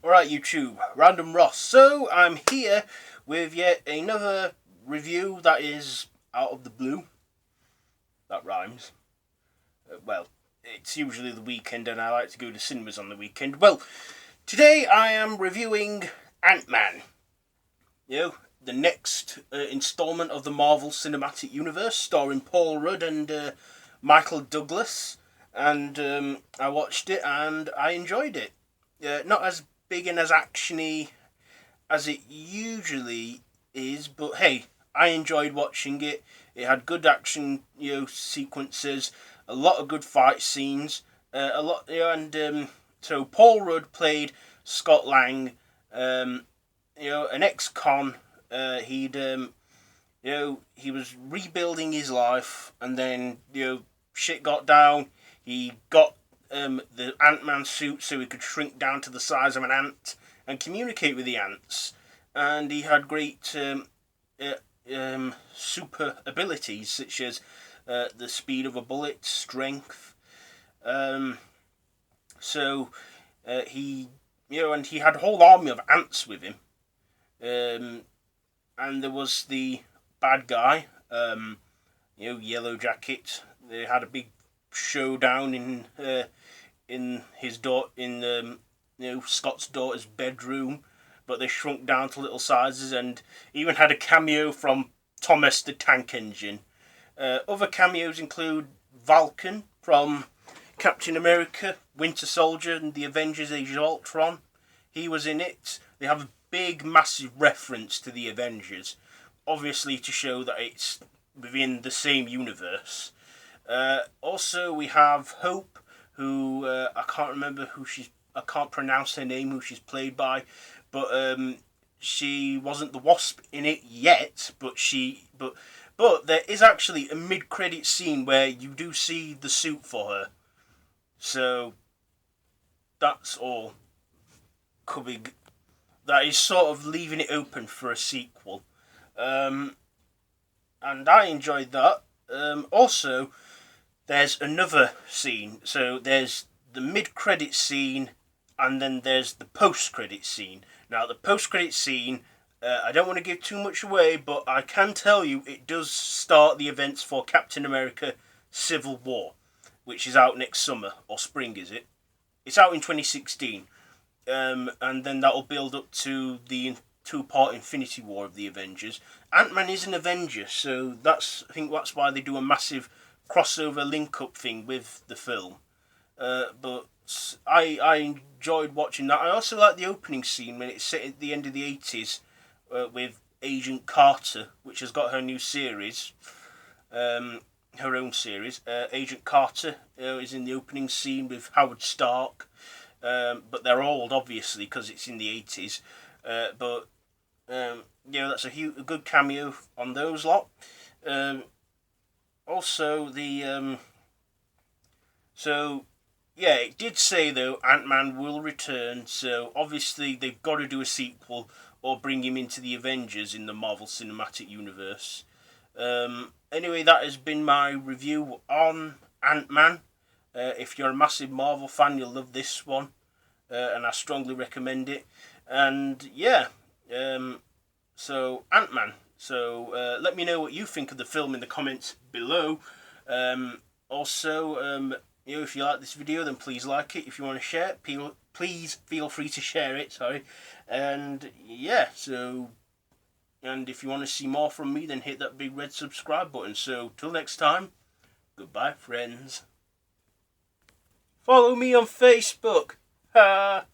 Alright YouTube, Random Ross. So I'm here with yet another review that is out of the blue. That rhymes. Well, it's usually the weekend and I like to go to cinemas on the weekend. Well, today I am reviewing Ant-Man. The next installment of the Marvel Cinematic Universe, starring Paul Rudd and Michael Douglas. And I watched it and I enjoyed it. Not as big and as actiony as it usually is, but hey, I enjoyed watching it. It had good action, sequences, a lot of good fight scenes, so Paul Rudd played Scott Lang, an ex-con. He was rebuilding his life, and then shit got down. He got the Ant-Man suit so he could shrink down to the size of an ant and communicate with the ants. And he had great super abilities such as the speed of a bullet, strength. He had a whole army of ants with him. And there was the bad guy, Yellow Jacket. They had a big showdown in Scott's daughter's bedroom, but they shrunk down to little sizes, and even had a cameo from Thomas the Tank Engine. Other cameos include Vulcan from Captain America, Winter Soldier, and the Avengers: Age of Ultron. He was in it. They have a big, massive reference to the Avengers, obviously to show that it's within the same universe. Also, we have Hope, who I can't pronounce her name, who she's played by, but she wasn't the Wasp in it yet. But there is actually a mid-credit scene where you do see the suit for her. So that's all. That is sort of leaving it open for a sequel. And I enjoyed that. Also, there's another scene. So there's the mid-credit scene, and then there's the post-credit scene. Now, the post-credit scene, I don't want to give too much away, but I can tell you it does start the events for Captain America: Civil War, which is out next summer, or spring, is it? It's out in 2016. And then that'll build up to the two-part Infinity War of the Avengers. Ant-Man is an Avenger, so I think that's why they do a massive crossover link-up thing with the film. But I enjoyed watching that. I also like the opening scene when it's set at the end of the 80s with Agent Carter, which has got her new series, her own series. Agent Carter is in the opening scene with Howard Stark. But they're old, obviously, because it's in the 80s. That's a good cameo on those lot. Also, it did say, though, Ant-Man will return, so obviously they've got to do a sequel or bring him into the Avengers in the Marvel Cinematic Universe. Anyway, that has been my review on Ant-Man. If you're a massive Marvel fan, you'll love this one, and I strongly recommend it. And so Ant-Man. So let me know what you think of the film in the comments below. If you like this video, then please like it. If you want to share it, please feel free to share it. And if you want to see more from me, then hit that big red subscribe button. So till next time, goodbye, friends. Follow me on Facebook. Ha!